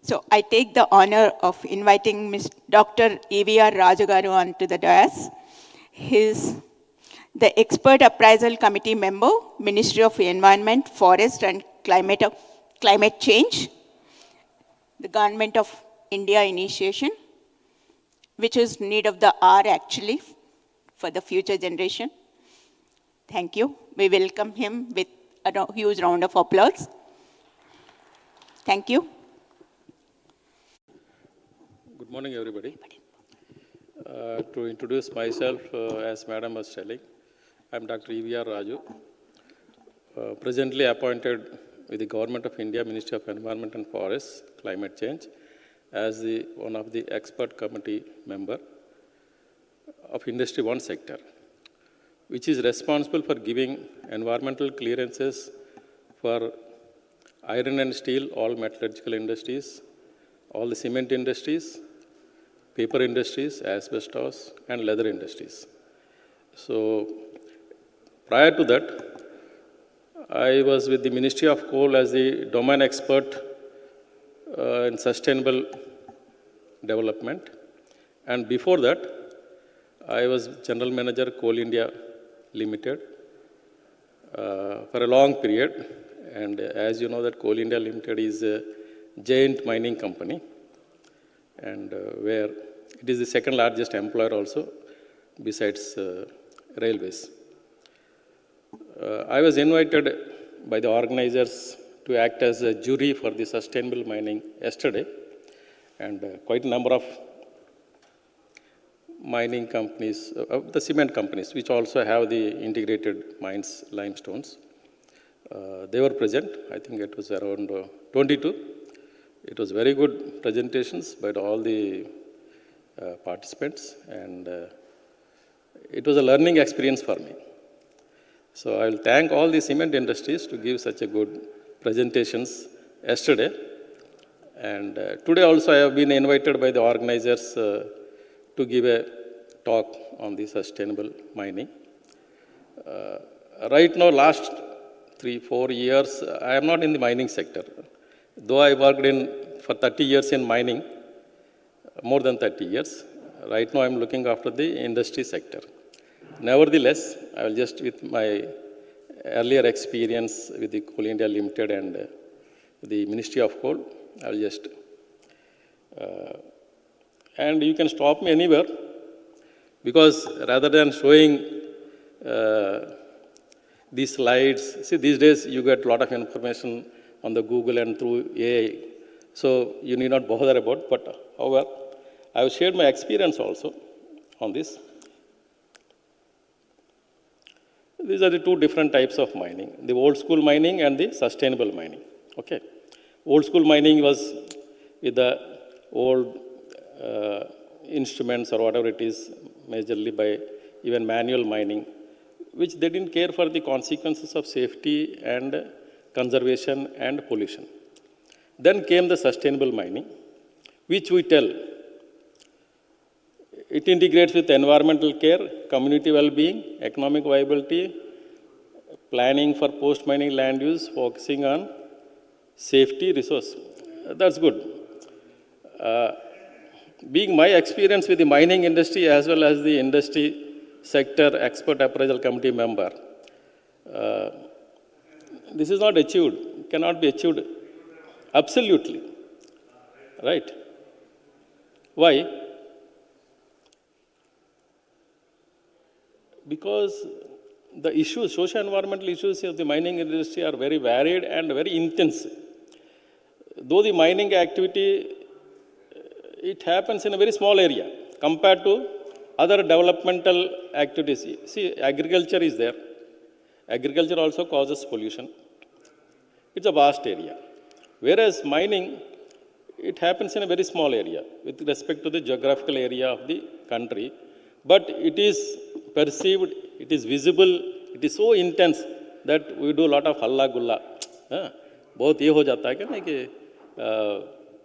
So I take the honor of inviting Dr. EVR Raju garu onto the dais. He is the Expert Appraisal Committee member, Ministry of Environment, Forest and Climate Change, the Government of India initiation, which is need of the hour actually for the future generation. Thank you. We welcome him with a huge round of applause. Thank you. Good morning, everybody. To introduce myself, as Madam was telling, I'm Dr. EVR Raju, presently appointed with the Government of India, Ministry of Environment and Forests, Climate Change, as one of the expert committee member of Industry 1 sector, which is responsible for giving environmental clearances for iron and steel, all metallurgical industries, all the cement industries, paper industries, asbestos, and leather industries. So, prior to that, I was with the Ministry of Coal as the domain expert in sustainable development. And before that, I was General Manager, Coal India Limited for a long period. And as you know that Coal India Limited is a giant mining company, and where it is the second largest employer also, besides railways. I was invited by the organizers to act as a jury for the sustainable mining yesterday, and quite a number of mining companies, the cement companies, which also have the integrated mines, limestones. They were present. I think it was around 22. It was very good presentations by all the participants, and it was a learning experience for me. So I will thank all the cement industries to give such a good presentations yesterday. And today also I have been invited by the organizers to give a talk on the sustainable mining. Right now, last 3-4 years, I am not in the mining sector. Though I worked for 30 years in mining, more than 30 years, right now I'm looking after the industry sector. Nevertheless, I will just, with my earlier experience with the Coal India Limited and the Ministry of Coal, I will just, and you can stop me anywhere, because rather than showing these slides, see, these days you get a lot of information on the Google and through AI, so you need not bother about, but however, I have shared my experience also on this. These are the two different types of mining, the old school mining and the sustainable mining, okay. Old school mining was with the old instruments or whatever it is, majorly by even manual mining, which they didn't care for the consequences of safety and conservation and pollution. Then came the sustainable mining, which we tell it integrates with environmental care, community well-being, economic viability, planning for post-mining land use, focusing on safety, resource. That's good. Being my experience with the mining industry as well as the industry sector expert appraisal committee member, this is not achieved, cannot be achieved absolutely, right? Why? Because the issues, socio-environmental issues of the mining industry are very varied and very intense. Though the mining activity, it happens in a very small area compared to other developmental activities. See, agriculture is there. Agriculture also causes pollution. It's a vast area. Whereas mining, it happens in a very small area with respect to the geographical area of the country. But it is perceived, it is visible, it is so intense that we do a lot of halla gulla. बहुत ये हो जाता है कि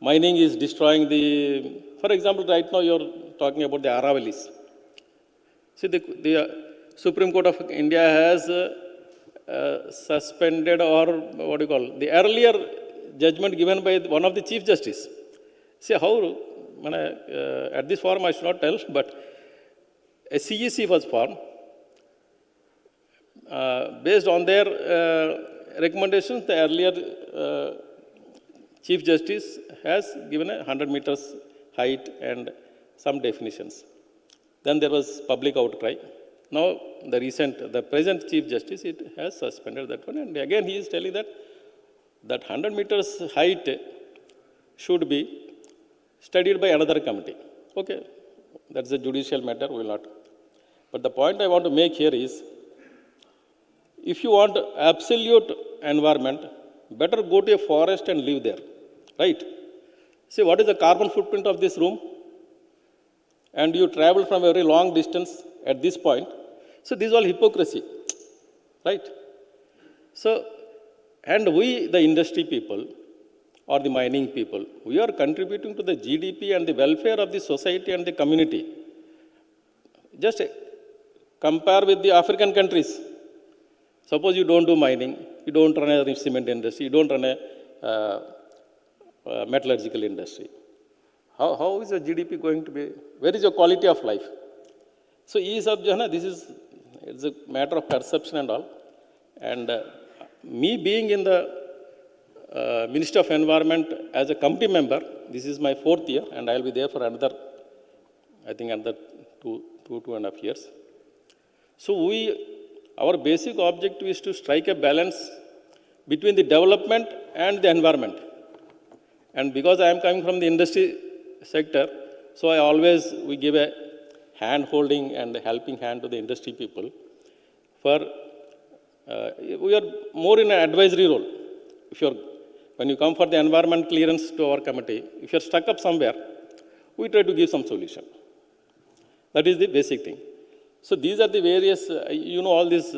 mining is destroying the, for example, right now you're talking about the Aravalis. See, the Supreme Court of India has suspended, or what do you call, the earlier judgment given by one of the Chief Justice See how, at this forum I should not tell, but a CEC was formed. Based on their recommendations, the earlier Chief Justice has given a 100 meters height and some definitions. Then there was public outcry. Now, the present Chief Justice, it has suspended that one. And again, he is telling that 100 meters height should be studied by another committee. Okay, that's a judicial matter, we will not. But the point I want to make here is, if you want absolute environment, better go to a forest and live there, right? See, what is the carbon footprint of this room? And you travel from a very long distance at this point. So this is all hypocrisy, right? So, and we, the industry people, or the mining people, we are contributing to the GDP and the welfare of the society and the community. Just compare with the African countries. Suppose you don't do mining, you don't run a cement industry, you don't run a metallurgical industry. How is the GDP going to be? Where is your quality of life? So, it's a matter of perception and all. And me being in the Ministry of Environment as a committee member, this is my 4th year, and I'll be there for another, I think another two and a half years. So our basic objective is to strike a balance between the development and the environment. And because I am coming from the industry sector, so we give a hand holding and a helping hand to the industry people. We are more in an advisory role. When you come for the environment clearance to our committee, if you're stuck up somewhere, we try to give some solution. That is the basic thing. So these are the various, all these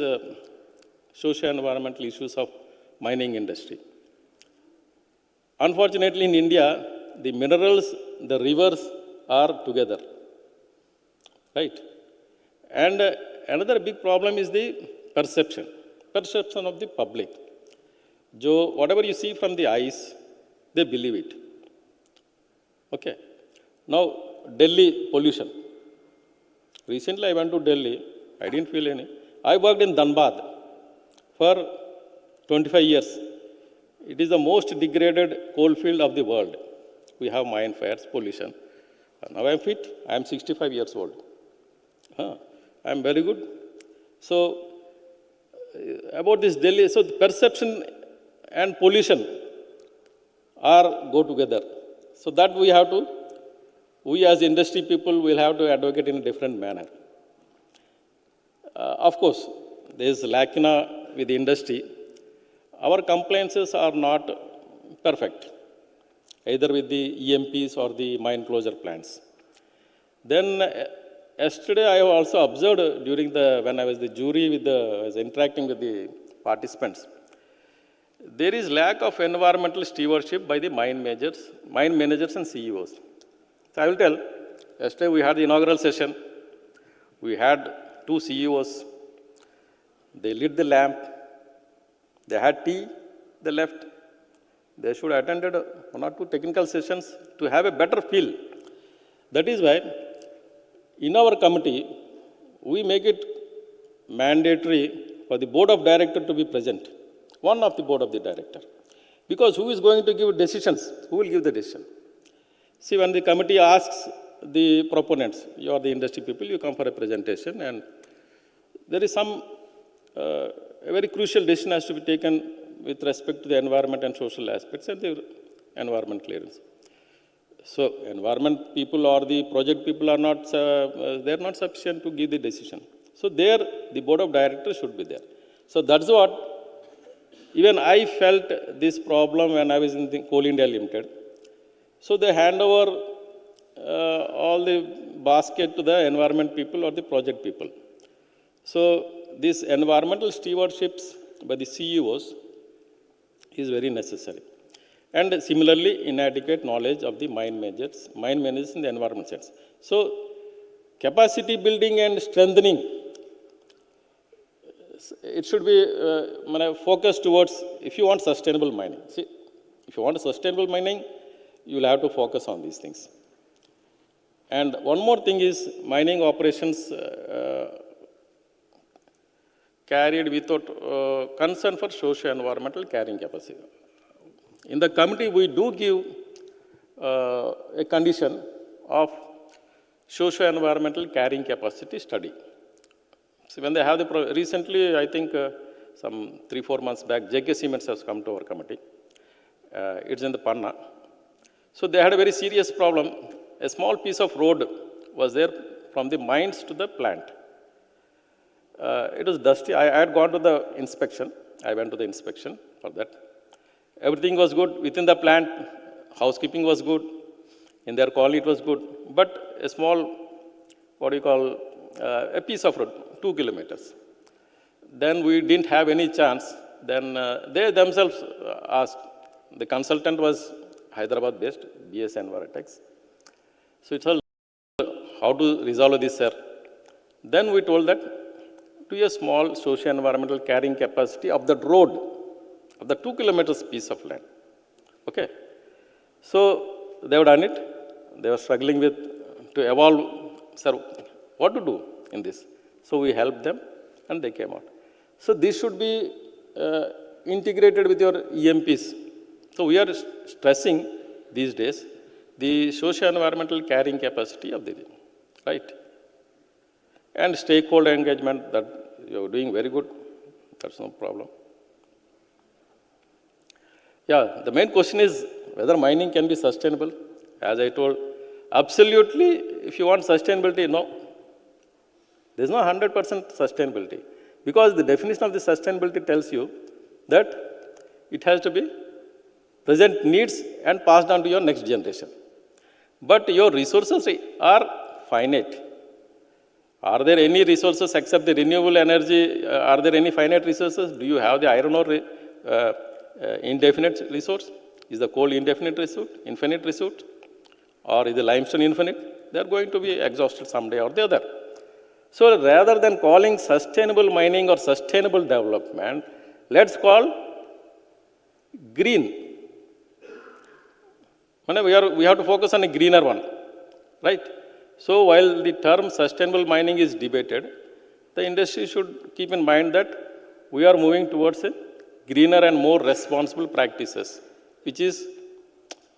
socio-environmental issues of mining industry. Unfortunately, in India, the minerals, the rivers are together, right? And another big problem is the perception of the public. Whatever you see from the eyes, they believe it. Okay. Now, Delhi pollution. Recently, I went to Delhi. I didn't feel any. I worked in Dhanbad for 25 years. It is the most degraded coal field of the world. We have mine fires, pollution. Now I am fit. I am 65 years old. I am very good. So, about this Delhi, so the perception and pollution go together. So that we as industry people will have to advocate in a different manner. Of course, there is lacuna with the industry. Our compliances are not perfect, either with the EMPs or the mine closure plans. Then yesterday I also observed when I was the jury I was interacting with the participants, there is lack of environmental stewardship by the mine managers and CEOs. So I will tell, yesterday we had the inaugural session. We had 2 CEOs. They lit the lamp. They had tea. They left. They should have attended 1 or 2 technical sessions to have a better feel. That is why, in our committee, we make it mandatory for the board of directors to be present. One of the board of the director. Because who is going to give decisions? Who will give the decision? See, when the committee asks the proponents, you are the industry people, you come for a presentation, and there is a very crucial decision has to be taken with respect to the environment and social aspects and the environment clearance. So, environment people or the project people are not, they are not sufficient to give the decision. So, there, the board of directors should be there. So, that's what, even I felt this problem when I was in the Coal India Limited. So, they hand over all the basket to the environment people or the project people. So, this environmental stewardships by the CEOs is very necessary. And similarly, inadequate knowledge of the mine managers in the environment sense. So, capacity building and strengthening, it should be focused towards, if you want sustainable mining. See, if you want sustainable mining, you will have to focus on these things. And one more thing is mining operations carried without concern for socio-environmental carrying capacity. In the committee, we do give a condition of socio-environmental carrying capacity study. So when they have the, recently, I think some 3-4 months back, JK Cements has come to our committee. It's in the Panna. So they had a very serious problem. A small piece of road was there from the mines to the plant. It was dusty. I had gone to the inspection. I went to the inspection for that. Everything was good. Within the plant, housekeeping was good. In their colony, it was good. But a small, a piece of road, 2 kilometers. Then we didn't have any chance. Then they themselves asked. The consultant was Hyderabad based, BS Envirotex. So it's all how to resolve this, sir. Then we told that to a small socio-environmental carrying capacity of that road, of the 2 kilometers piece of land. Okay. So they have done it. They were struggling to evolve, sir, what to do in this. So we helped them and they came out. So this should be integrated with your EMPs. So we are stressing these days the socio-environmental carrying capacity of the region, right? And stakeholder engagement, that you're doing very good. That's no problem. Yeah, the main question is whether mining can be sustainable. As I told, absolutely, if you want sustainability, no. There's no 100% sustainability. Because the definition of the sustainability tells you that it has to be present needs and passed on to your next generation. But your resources are finite. Are there any resources except the renewable energy? Are there any finite resources? Do you have the iron ore indefinite resource? Is the coal indefinite resource, infinite resource? Or is the limestone infinite? They are going to be exhausted someday or the other. So rather than calling sustainable mining or sustainable development, let's call green. We have to focus on a greener one, right? So while the term sustainable mining is debated, the industry should keep in mind that we are moving towards a greener and more responsible practices, which is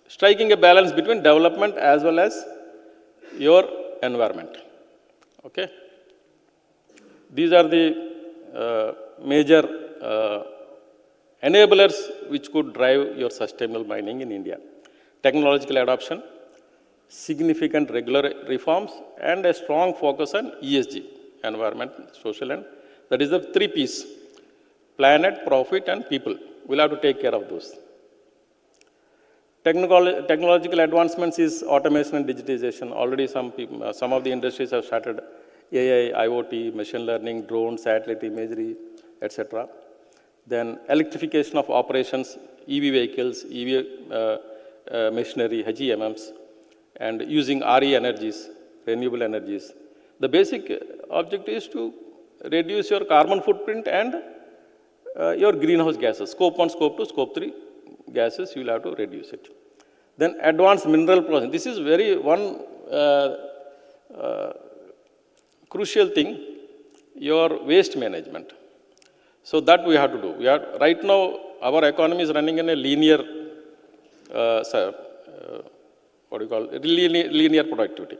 striking a balance between development as well as your environment. Okay? These are the major enablers which could drive your sustainable mining in India. Technological adoption, significant regular reforms, and a strong focus on ESG, environment, social, and that is the 3 Ps, planet, profit, and people. We'll have to take care of those. Technological advancements is automation and digitization. Already some of the industries have started AI, IoT, machine learning, drones, satellite imagery, etc. Then electrification of operations, EV vehicles, EV machinery, HEMMs, and using RE energies, renewable energies. The basic objective is to reduce your carbon footprint and your greenhouse gases, scope 1, scope 2, scope 3 gases, you will have to reduce it. Then advanced mineral processing. This is one crucial thing, your waste management. So that we have to do. Right now, our economy is running in a linear, linear productivity.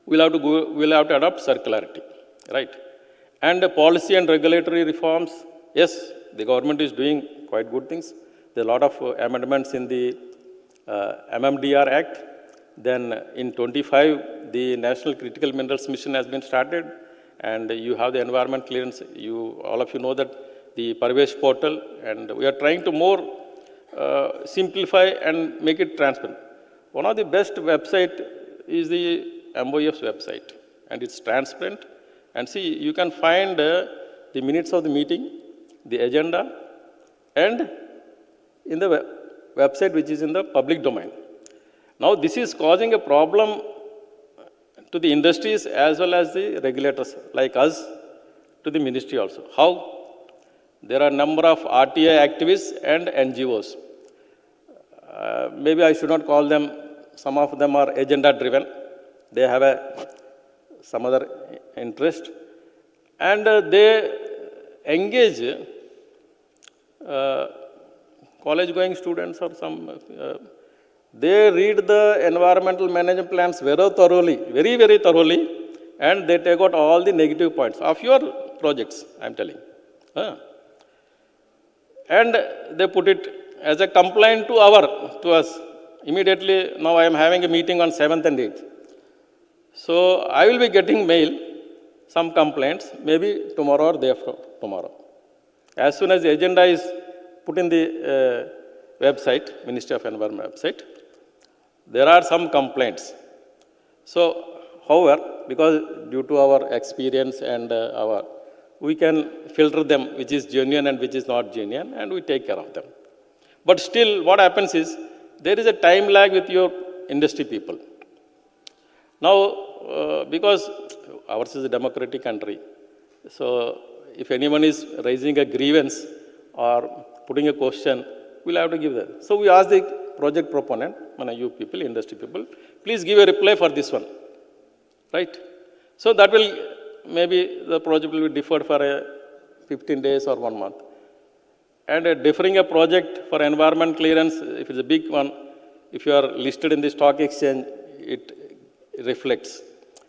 We'll have to adopt circularity, right? And policy and regulatory reforms, yes, the government is doing quite good things. There are a lot of amendments in the MMDR Act. Then in 25, the National Critical Minerals Mission has been started, and you have the environment clearance. All of you know that the Parvesh portal, and we are trying to more simplify and make it transparent. One of the best website is the MoEF's website, and it's transparent. And see, you can find the minutes of the meeting, the agenda, and in the website which is in the public domain. Now, this is causing a problem to the industries as well as the regulators like us, to the ministry also. How? There are a number of RTI activists and NGOs. maybe I should not call them, some of them are agenda driven. They have some other interest. And they engage college going students or some, they read the environmental management plans very thoroughly, very thoroughly, and they take out all the negative points of your projects, I'm telling. And they put it as a complaint to us. Immediately, now I am having a meeting on 7th and 8th. So I will be getting mail, some complaints, maybe tomorrow or day after tomorrow. As soon as the agenda is put in the website, Ministry of Environment website, there are some complaints. So, however, because due to our experience and we can filter them, which is genuine and which is not genuine, and we take care of them. But still, what happens is, there is a time lag with your industry people. Now, because ours is a democratic country, so if anyone is raising a grievance or putting a question, we'll have to give that. So we ask the project proponent, you people, industry people, please give a reply for this one, right? So that will, maybe the project will be deferred for 15 days or 1 month. And deferring a project for environment clearance, if it's a big one, if you are listed in the stock exchange, it reflects.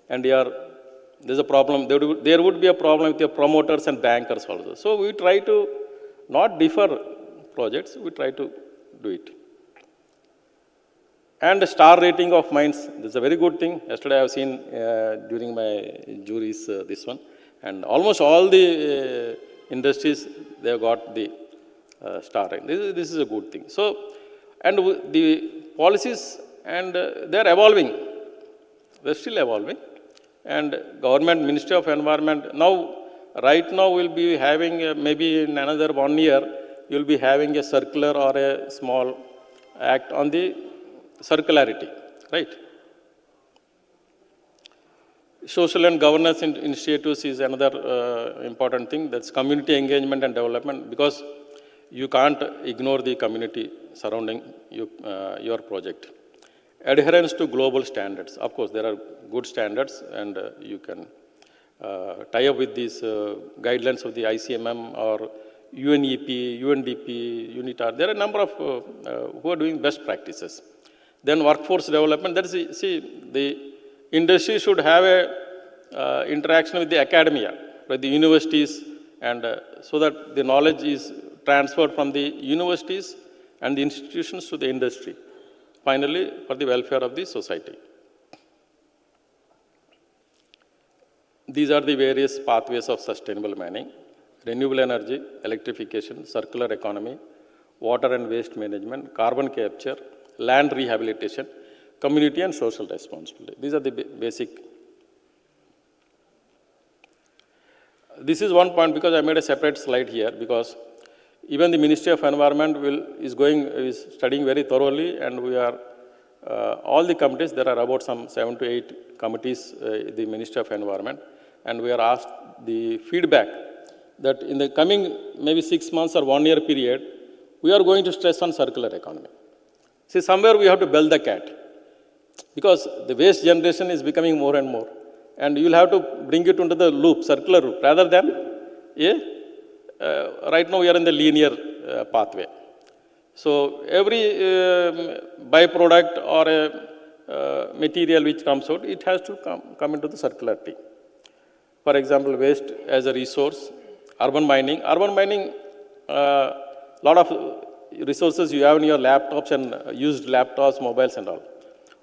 And there's a problem, there would be a problem with your promoters and bankers also. So we try to not defer projects, we try to do it. And the star rating of mines, this is a very good thing. Yesterday I have seen during my juries this one. And almost all the industries, they have got the star rating. This is a good thing. So, and the policies, and they are evolving. They're still evolving. And government, Ministry of Environment, right now we'll be having, maybe in another 1 year, you'll be having a circular or a small act on the circularity, right? Social and governance initiatives is another important thing. That's community engagement and development, because you can't ignore the community surrounding your project. Adherence to global standards. Of course, there are good standards, and you can tie up with these guidelines of the ICMM or UNEP, UNDP, UNITAR. There are a number of who are doing best practices. Then workforce development. That is, the industry should have a interaction with the academia, with the universities, and so that the knowledge is transferred from the universities and the institutions to the industry. Finally, for the welfare of the society. These are the various pathways of sustainable mining: renewable energy, electrification, circular economy, water and waste management, carbon capture, land rehabilitation, community and social responsibility. These are the basic. This is one point, because I made a separate slide here, because even the Ministry of Environment is studying very thoroughly, and we are, all the committees, there are about some 7 to 8 committees, the Ministry of Environment, and we are asked the feedback that in the coming maybe 6 months or 1 year period, we are going to stress on circular economy. See, somewhere we have to bell the cat, because the waste generation is becoming more and more, and you will have to bring it into the loop, circular loop, rather than right now we are in the linear pathway. So every byproduct or a material which comes out, it has to come into the circularity. For example, waste as a resource, urban mining. Urban mining, lot of resources you have in your laptops and used laptops, mobiles and all.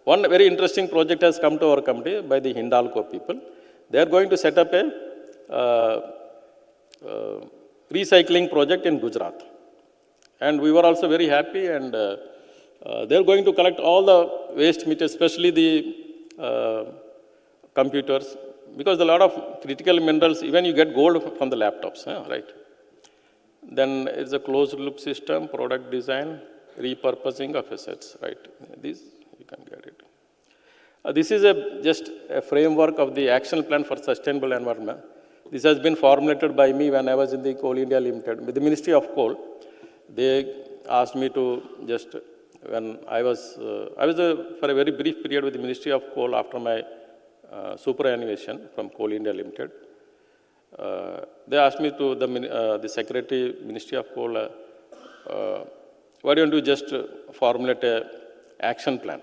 One very interesting project has come to our committee by the Hindalco people. They are going to set up a recycling project in Gujarat. And we were also very happy, and they are going to collect all the waste materials, especially the computers, because a lot of critical minerals, even you get gold from the laptops, right? Then it's a closed loop system, product design, repurposing of assets, right? These, you can get it. This is just a framework of the action plan for sustainable environment. This has been formulated by me when I was in the Coal India Limited. With the Ministry of Coal, they asked me to just when I was for a very brief period with the Ministry of Coal after my superannuation from Coal India Limited. They asked me to the Secretary, Ministry of Coal, why don't you just formulate a action plan?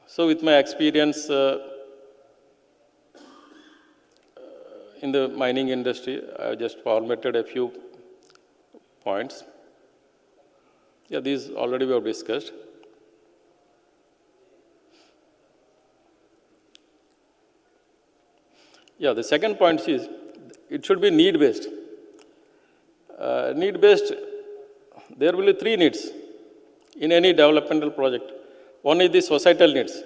So with my experience in the mining industry, I just formulated a few points. Yeah, these already we have discussed. Yeah, the second point is it should be need-based. Need-based, there will be three needs in any developmental project. One is the societal needs.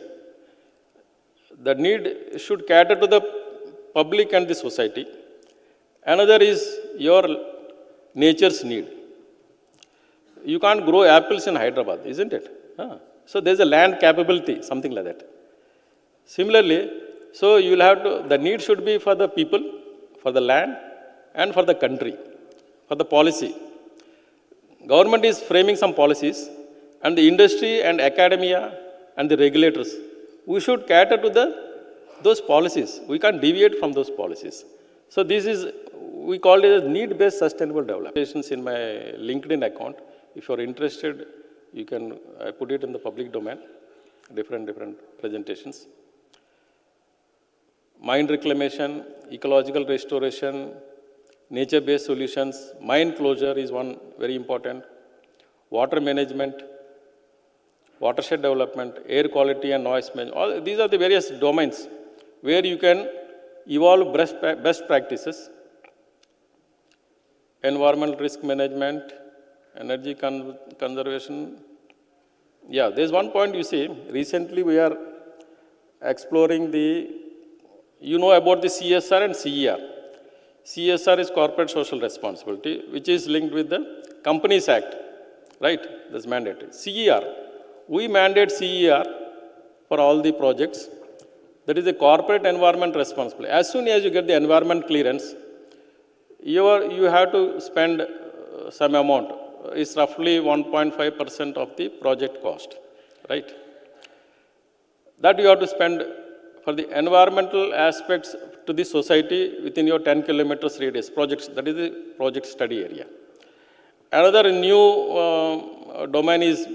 The need should cater to the public and the society. Another is your nature's need. You can't grow apples in Hyderabad, isn't it? So there's a land capability, something like that. Similarly, so you'll have to, the need should be for the people, for the land, and for the country, for the policy. Government is framing some policies, and the industry and academia and the regulators, we should cater to those policies. We can't deviate from those policies. So this is, we call it a need-based sustainable development. In my LinkedIn account, if you're interested, you can put it in the public domain, different presentations. Mine reclamation, ecological restoration, nature-based solutions, mine closure is one very important, water management, watershed development, air quality and noise management. All these are the various domains where you can evolve best practices. Environmental risk management, energy conservation. Yeah, there's one point you see, recently we are exploring you know about the CSR and CER. CSR is Corporate Social Responsibility, which is linked with the Companies Act, right? That's mandated. CER, we mandate CER for all the projects. That is the Corporate Environment Responsibility. As soon as you get the environment clearance, you have to spend some amount. It's roughly 1.5% of the project cost, right? That you have to spend for the environmental aspects to the society within your 10 kilometers radius projects. That is the project study area. Another new domain is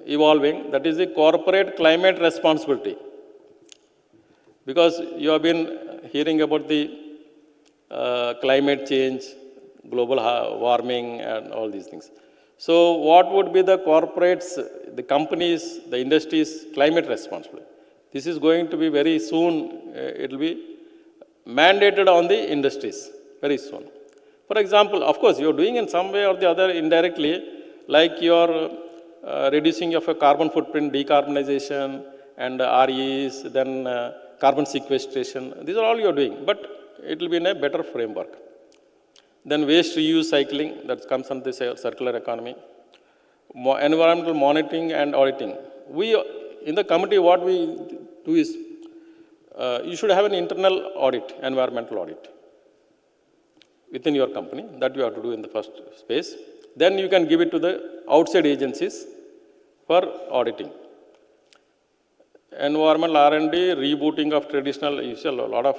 evolving. That is the corporate climate responsibility. Because you have been hearing about the climate change, global warming, and all these things. So what would be the corporates, the companies, the industries' climate responsibility? This is going to be very soon, it will be mandated on the industries, very soon. For example, of course, you're doing in some way or the other indirectly, like you're reducing of a carbon footprint, decarbonization, and REs, then carbon sequestration. These are all you're doing, but it will be in a better framework. Then waste reuse cycling, that comes under the circular economy. Environmental monitoring and auditing. In the committee, what we do is, you should have an internal audit, environmental audit, within your company. That you have to do in the first space. Then you can give it to the outside agencies for auditing. Environmental R&D, rebooting of traditional, a lot of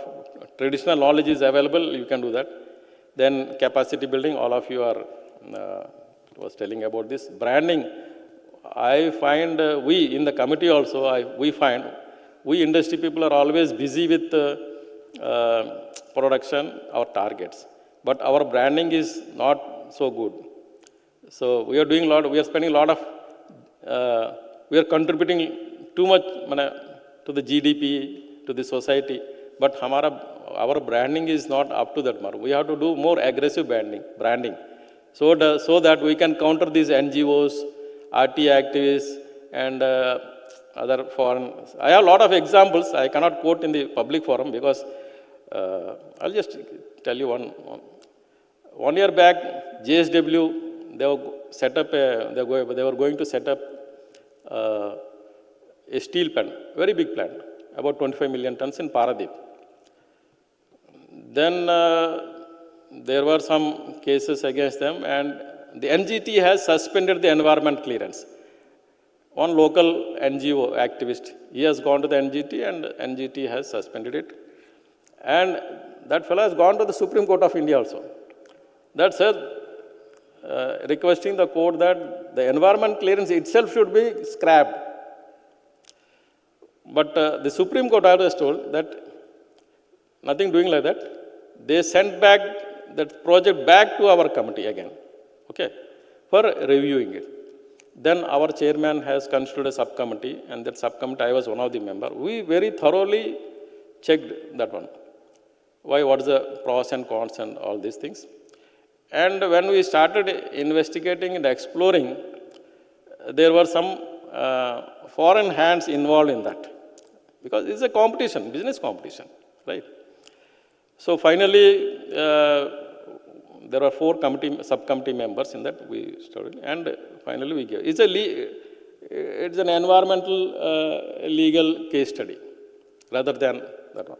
traditional knowledge is available, you can do that. Then capacity building, all of you was telling about this. Branding, I find we in the committee also, we find we industry people are always busy with production, our targets. But our branding is not so good. So we are doing we are spending a lot of, we are contributing too much to the GDP, to the society. But our branding is not up to that mark. We have to do more aggressive branding. So that we can counter these NGOs, RT activists, and other foreign. I have a lot of examples. I cannot quote in the public forum because I'll just tell you one. 1 year back, JSW, they were going to set up a steel plant, very big plant, about 25 million tons in Paradeep. Then there were some cases against them, and the NGT has suspended the environment clearance. One local NGO activist, he has gone to the NGT and NGT has suspended it. And that fellow has gone to the Supreme Court of India also. That sir, requesting the court that the environment clearance itself should be scrapped. But the Supreme Court has told that nothing doing like that. They sent back that project back to our committee again, okay, for reviewing it. Then our chairman has constituted a subcommittee, and that subcommittee, I was one of the members. We very thoroughly checked that one. Why, what is the pros and cons and all these things. And when we started investigating and exploring, there were some foreign hands involved in that. Because it's a competition, business competition, right? So finally, there were 4 subcommittee members in that we studied, and finally we gave. It's an environmental legal case study, rather than that one.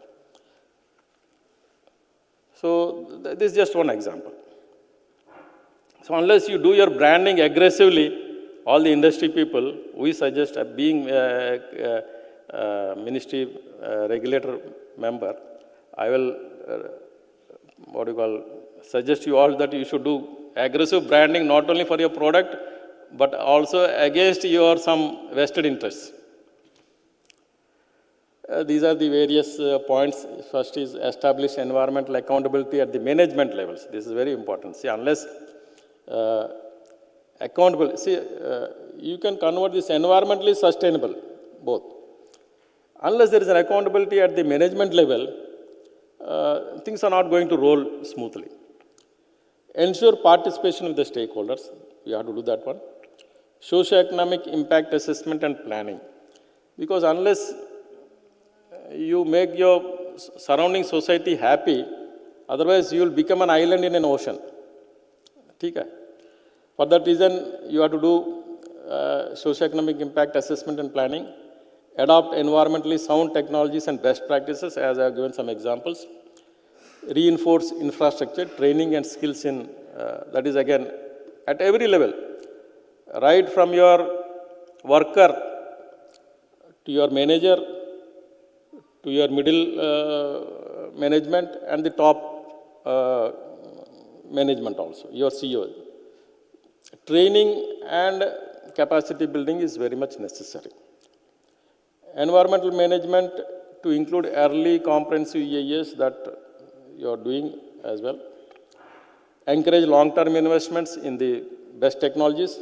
So this is just one example. So unless you do your branding aggressively, all the industry people, we suggest being ministry regulator member, I will, suggest you all that you should do aggressive branding not only for your product, but also against your some vested interests. These are the various points. First is establish environmental accountability at the management levels. This is very important. See, unless accountable, see, you can convert this environmentally sustainable, both. Unless there is an accountability at the management level, things are not going to roll smoothly. Ensure participation with the stakeholders. You have to do that one. Socio-economic impact assessment and planning. Because unless you make your surrounding society happy, otherwise you will become an island in an ocean. Okay? For that reason, you have to do socio-economic impact assessment and planning. Adopt environmentally sound technologies and best practices, as I have given some examples. Reinforce infrastructure, training and skills in, that is again, at every level. Right from your worker to your manager, to your middle management and the top management also, your CEO. Training and capacity building is very much necessary. Environmental management to include early comprehensive EIS that you are doing as well. Encourage long-term investments in the best technologies.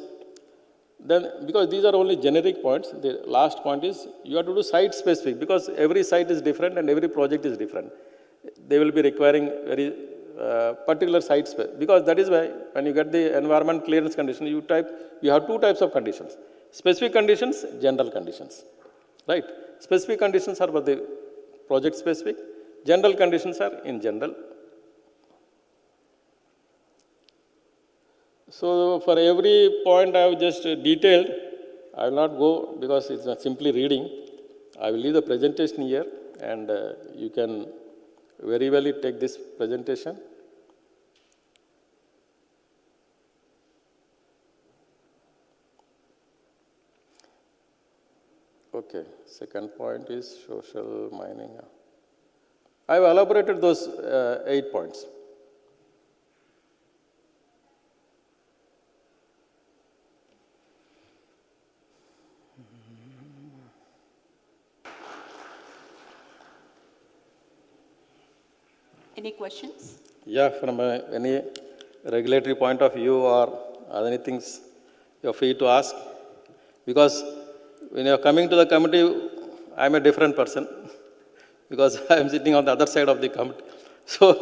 Then, because these are only generic points, the last point is you have to do site-specific, because every site is different and every project is different. They will be requiring very particular sites, because that is why when you get the environment clearance condition, you have 2 types of conditions. Specific conditions, general conditions. Right? Specific conditions are for the project specific. General conditions are in general. So for every point I have just detailed, I will not go because it's not simply reading. I will leave the presentation here, and you can very well take this presentation. Okay, second point is social mining. I have elaborated those 8 points. Any questions? Yeah, from any regulatory point of view or other things, you're free to ask. Because when you're coming to the committee, I'm a different person. Because I'm sitting on the other side of the committee. So,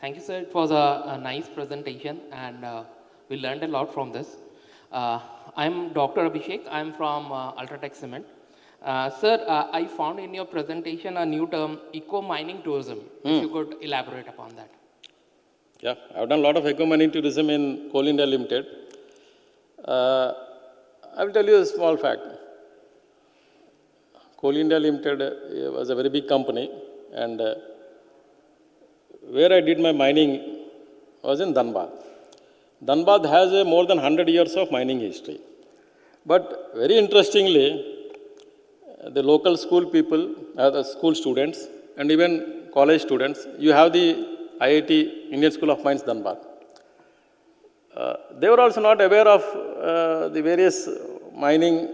thank you, sir. It was a nice presentation, and we learned a lot from this. I'm Dr. Abhishek. I'm from Ultratech Cement. Sir, I found in your presentation a new term, eco-mining tourism. If you could elaborate upon that. Yeah, I've done a lot of eco-mining tourism in Coal India Limited. I will tell you a small fact. Coal India Limited was a very big company, and where I did my mining was in Dhanbad. Dhanbad has more than 100 years of mining history. But very interestingly, the local school people, the school students, and even college students, you have the IIT, Indian School of Mines, Dhanbad. They were also not aware of the various mining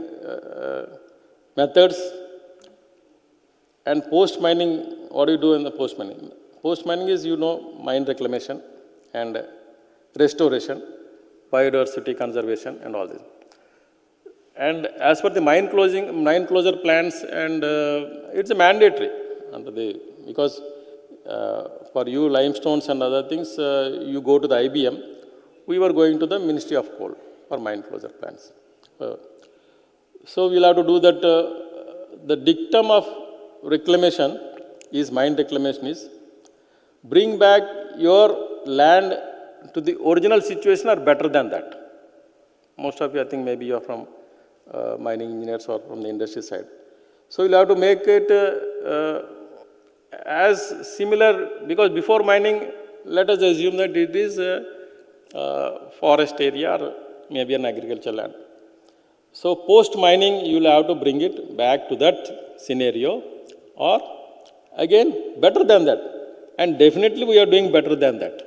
methods and post-mining. What do you do in the post-mining? Post-mining is, mine reclamation and restoration, biodiversity conservation, and all this. And as per the mine closure plans, and it's a mandatory under because for you limestones and other things, you go to the IBM. We were going to the Ministry of Coal for mine closure plans. So we'll have to do that. The dictum of reclamation is, mine reclamation is, bring back your land to the original situation or better than that. Most of you, I think maybe you're from mining engineers or from the industry side. So you'll have to make it as similar, because before mining, let us assume that it is a forest area or maybe an agricultural land. So post-mining, you'll have to bring it back to that scenario, or again, better than that. And definitely we are doing better than that.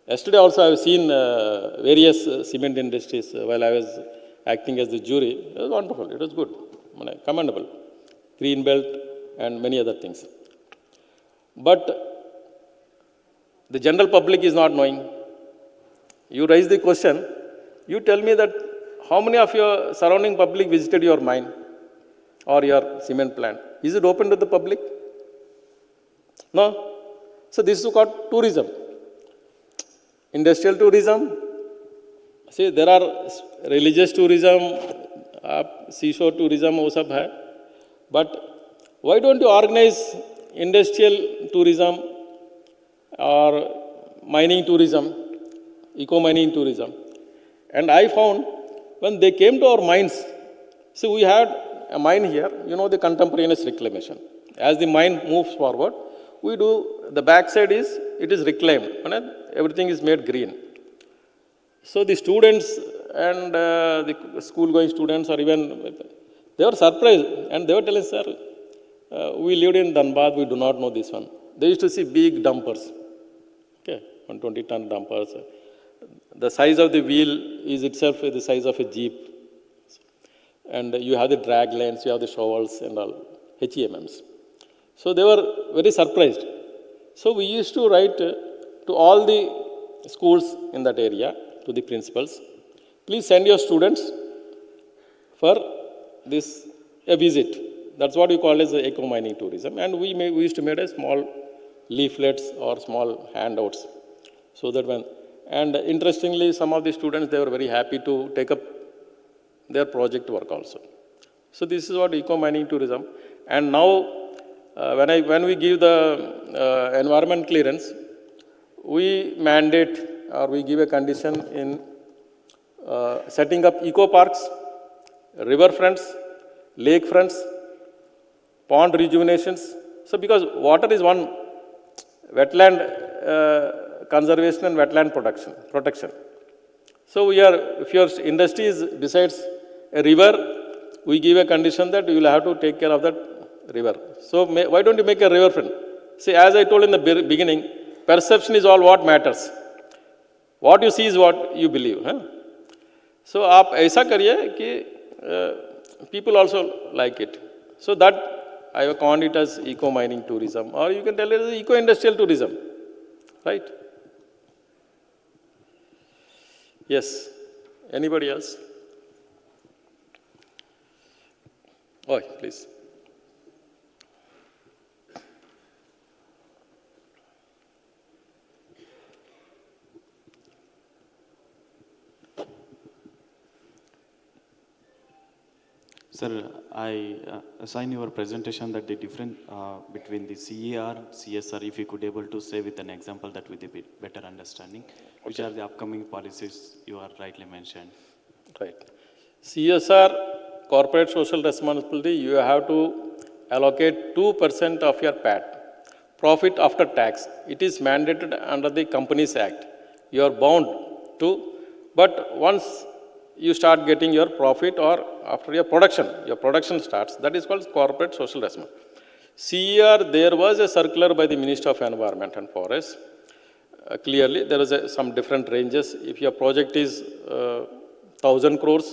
Yesterday also I have seen various cement industries while I was acting as the jury. It was wonderful, it was good, commendable. Green belt and many other things. But the general public is not knowing. You raise the question, you tell me that how many of your surrounding public visited your mine or your cement plant? Is it open to the public? No. So this is called tourism. Industrial tourism. See, there are religious tourism, seashore tourism, वो सब है. But why don't you organize industrial tourism or mining tourism, eco-mining tourism? And I found when they came to our mines, see, we had a mine here, the contemporaneous reclamation. As the mine moves forward, we do, the backside is, it is reclaimed, everything is made green. So the students and the school-going students, or even, they were surprised, and they were telling, sir, we lived in Dhanbad, we do not know this one. They used to see big dumpers, 120-ton dumpers. The size of the wheel is itself the size of a jeep. And you have the drag lanes, you have the shovels and all, HEMMs. So they were very surprised. So we used to write to all the schools in that area, to the principals, please send your students for this a visit. That's what we call as the eco-mining tourism. And we used to make a small leaflets or small handouts. So that when, and interestingly, some of the students, they were very happy to take up their project work also. So this is what eco-mining tourism. And now, when we give the environment clearance, we mandate or we give a condition in setting up eco parks, river fronts, lake fronts, pond rejuvenations. So because water is one wetland conservation and wetland protection. So if your industry decides a river, we give a condition that you will have to take care of that river. So why don't you make a river front? See, as I told in the beginning, perception is all what matters. What you see is what you believe. So आप ऐसा करिए कि people also like it. So that I have called it as eco-mining tourism, or you can tell it as eco-industrial tourism, right? Yes. Anybody else? Oh, please. Sir, I assign your presentation that the difference between the CER, CSR, if you could able to say with an example that with a bit better understanding, which are the upcoming policies you are rightly mentioned. Right. CSR corporate social responsibility, you have to allocate 2% of your PAT, profit after tax. It is mandated under the Companies Act. You are bound to, but once you start getting your profit or after your production starts, that is called corporate social responsibility. CER, there was a circular by the Minister of Environment and Forest. Clearly, there is some different ranges. If your project is 1,000 crores,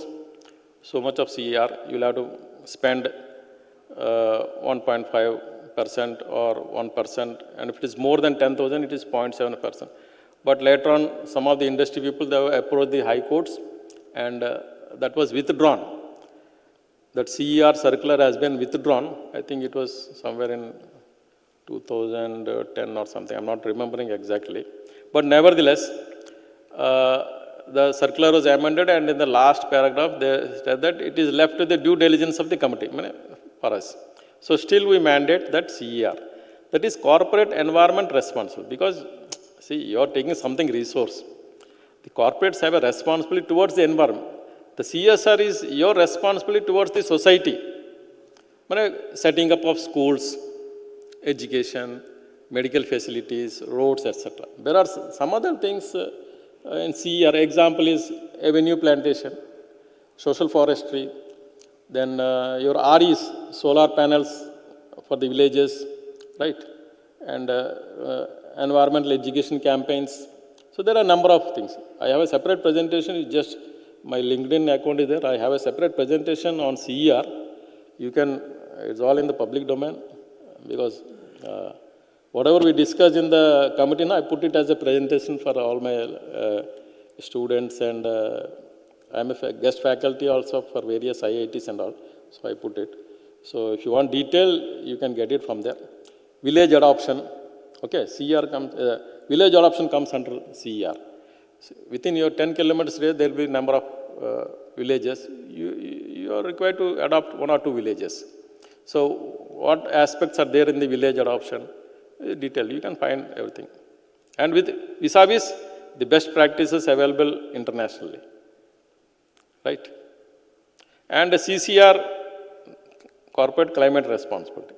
so much of CER, you'll have to spend 1.5% or 1%. And if it is more than 10,000, it is 0.7%. But later on, some of the industry people, they have approached the high courts, and that was withdrawn. That CER circular has been withdrawn. I think it was somewhere in 2010 or something. I'm not remembering exactly. But nevertheless, the circular was amended, and in the last paragraph, they said that it is left to the due diligence of the committee for us. So still we mandate that CER. That is corporate environment responsible. Because, see, you are taking something resource. The corporates have a responsibility towards the environment. The CSR is your responsibility towards the society. Setting up of schools, education, medical facilities, roads, etc. There are some other things in CER. Example is avenue plantation, social forestry, then your REs, solar panels for the villages, right? And environmental education campaigns. So there are a number of things. I have a separate presentation. It's just my LinkedIn account is there. I have a separate presentation on CER. You can, it's all in the public domain, because whatever we discussed in the committee, I put it as a presentation for all my students, and I'm a guest faculty also for various IITs and all, so I put it. So if you want detail, you can get it from there. Village adoption, okay, CER comes, village adoption comes under CER. Within your 10 kilometers radius, there will be a number of villages. You are required to adopt 1 or 2 villages. So what aspects are there in the village adoption? Detail, you can find everything. And with vis-a-vis the best practices available internationally, right? And CCR, corporate climate responsibility.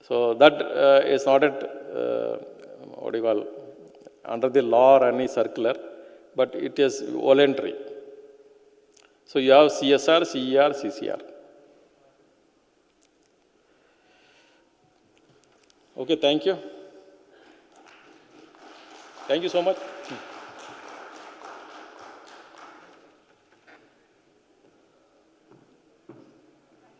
So that is not under the law or any circular, but it is voluntary. So you have CSR, CER, CCR. Okay, thank you. Thank you so much.